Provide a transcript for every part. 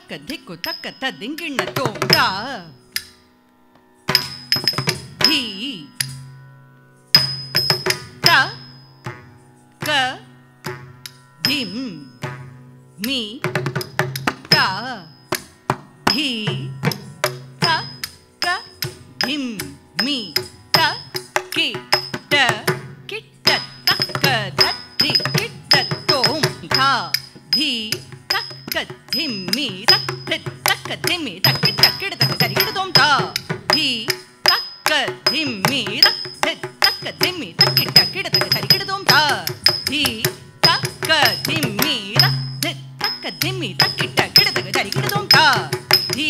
தக்க திக்கு தக்க ததிங்கிண்ண தோன்றா தி த க திம் மீ த தி த க திம் மீ த கி ட கிட்ட தக்க தத்தி கிட்ட தோம் தா தி தக்க திம்மி தக்க தக்க திம்மி தக்கி தக்கிட தக்க சரிகிட தோம் தா தி தக்க திம்மி தக்க தக்க திம்மி தக்கி தக்கிட தக்க சரிகிட தோம் தா தி தக்க திம்மி தக்க தக்க திம்மி தக்கி தக்கிட தக்க சரிகிட தோம் தா தி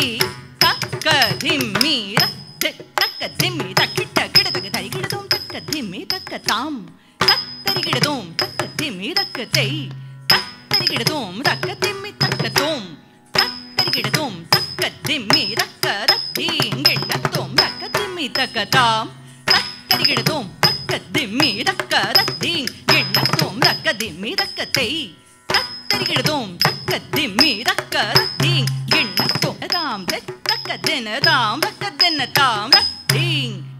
தக்க திம்மி தக்க தக்க திம்மி தக்கி தக்கிட தக்க சரிகிட தோம் தக்க திம்மி தக்க தாம் தத்தரிகிட தோம் தக்க திம்மி தக்க தெய் தத்தரிகிடதோம் தக்க திம்மி தக்க தோம் தத்தரிகிடதோம் தக்க திம்மி தக்க தத்தீங்கிடதோம் தக்க திம்மி தக்க தாம் தத்தரிகிடதோம் தக்க திம்மி தக்க தத்தீங்கிடதோம் தக்க திம்மி தக்க தெய் தத்தரிகிடதோம் தக்க திம்மி தக்க தத்தீங்கிடதோம் தாம் தக்க தினதாம் தக்க தினதாம் தத்தீங்கிடதோம்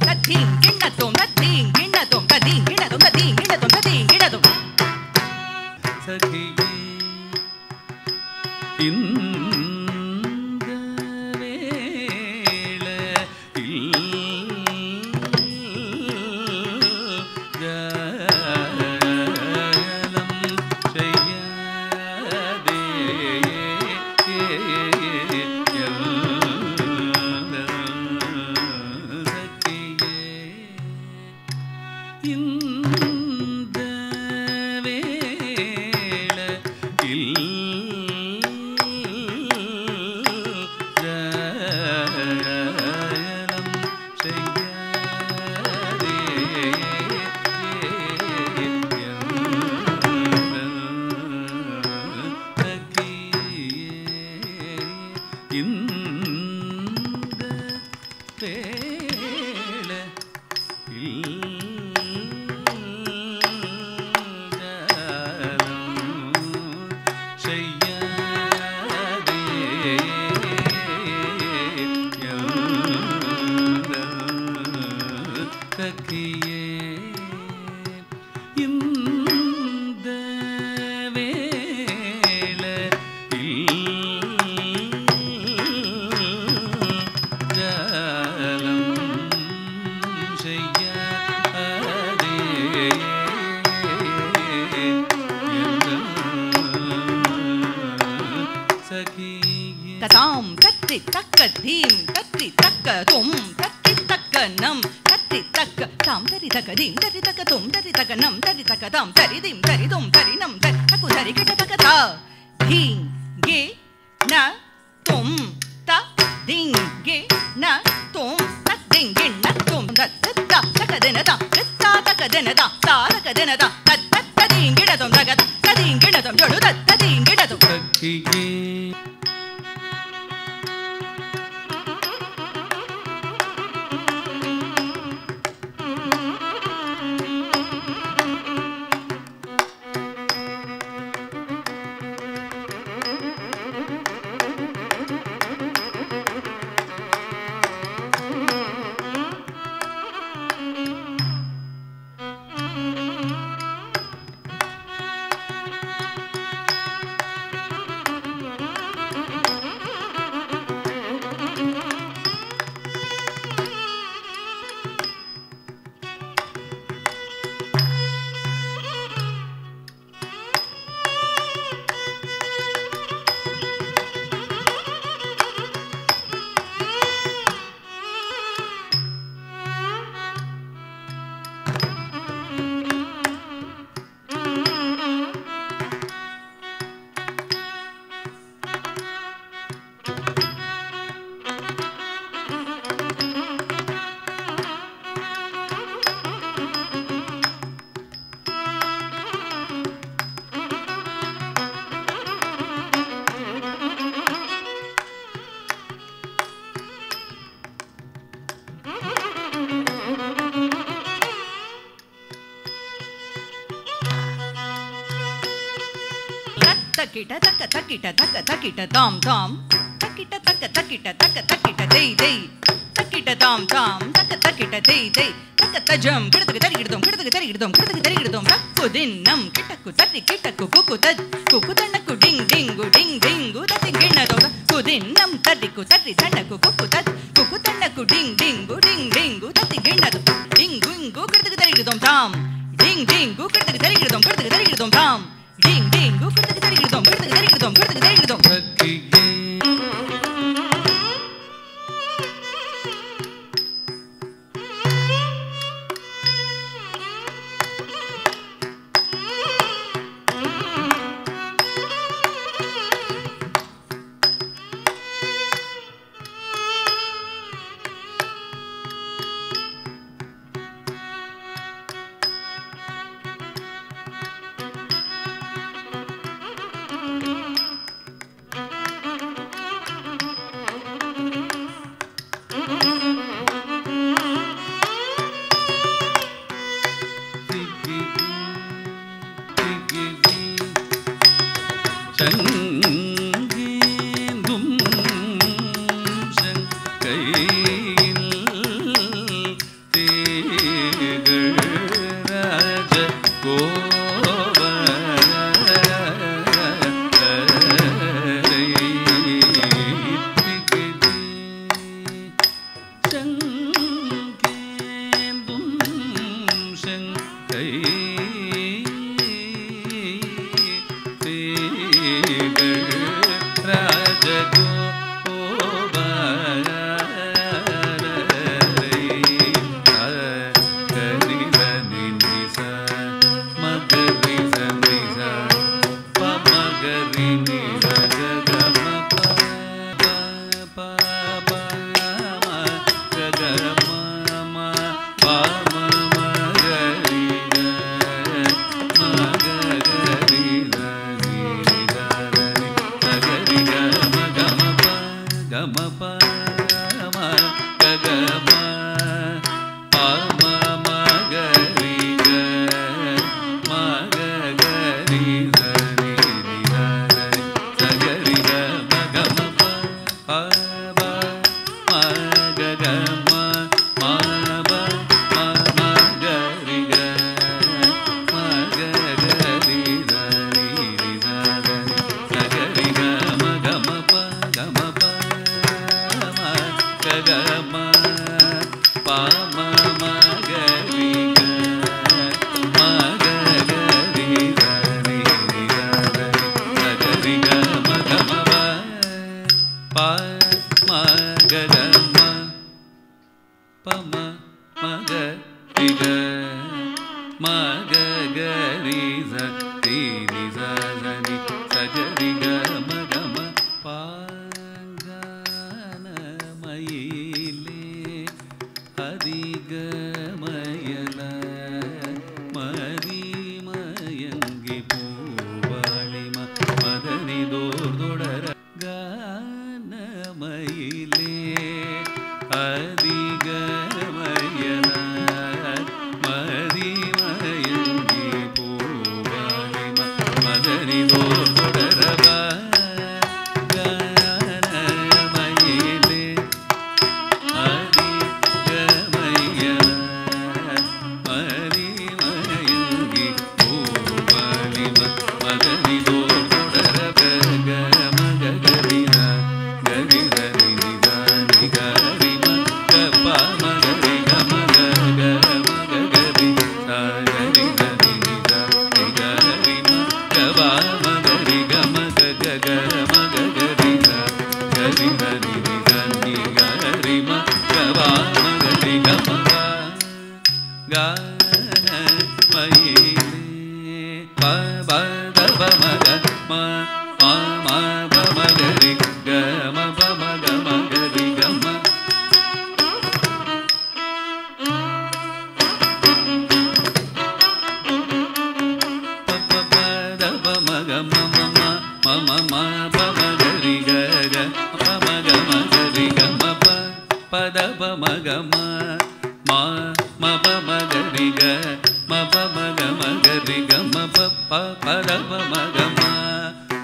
தத்தீங்கிடதோம் தத்தீங்கிடதோம் தத்தீங்கிடதோம் தத்தீங்கிடதோம் தத்தீங்கிடதோம் சகியே இந்த வேளையில் ஜலம் செய்யாதே சகியே இந்த ததாம் தத்தி தக்க தீம் தத்தி தக்க தொம் தத்தி தக்க நம் தத்தி தக்க தாம் தரி தக்க தீம் தரி தக்க தொம் தரி தக்க நம் தரி தக்க தாம் தரி தீம் தரி தொம் தரி நம் தரி தக்கு தரி கிட்ட தக்க தா தீம் கே ந தொம் த தீம் கே ந தொம் தக் தீம் கே ந தொம் தத்த தக்க தின தா தத்தா தக்க தின தா தா தக்க தின தா தத்த தீம் கிட தொம் தக்க தீம் கிட தொம் ஜோடு தத்த தீம் கிட தொம் சகியே தக்கிட்ட தக்க தக்கிட்ட தக்க தக்கிட்ட தாம் தாம் தக்கிட்ட தக்க தக்கிட்ட தக்க தக்கிட்ட தெய் தெய் தக்கிட்ட தாம் தாம் தக்க தக்கிட்ட தெய் தெய் தக்க தஜம் கிடத்துக்கு தரிகிடுதோம் கிடத்துக்கு தரிகிடுதோம் கிடத்துக்கு தரிகிடுதோம் தக்கு தின்னம் கிட்டக்கு தரி கிட்டக்கு குக்கு தத் குக்கு தன்னக்கு டிங் டிங்கு டிங் டிங்கு தத்தி கிண்ணதோ குதின்னம் தரிக்கு தரி தன்னக்கு குக்கு தத் குக்கு தன்னக்கு டிங் டிங்கு டிங் டிங்கு தத்தி கிண்ணதோ டிங்கு இங்கு கிடத்துக்கு தரிகிடுதோம் தாம் டிங் டிங்கு கிடத்துக்கு தரிகிடுதோம் கிடத்துக்கு தரிகிடுதோம் தாம் டிங் டிங்கு கிடத்துக்கு தரிகிடுதோம் கிடத்துக்கு தரிகிடுதோம் கிடத்துக்கு தரிகிடுதோம் தக்கிகே சங்கேந்தும் கையில் தேகள் ராஜ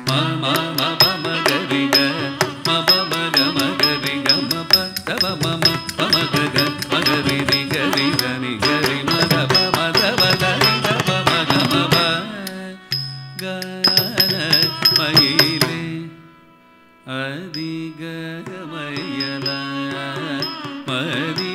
ma மயிலே அதிக மயல மதி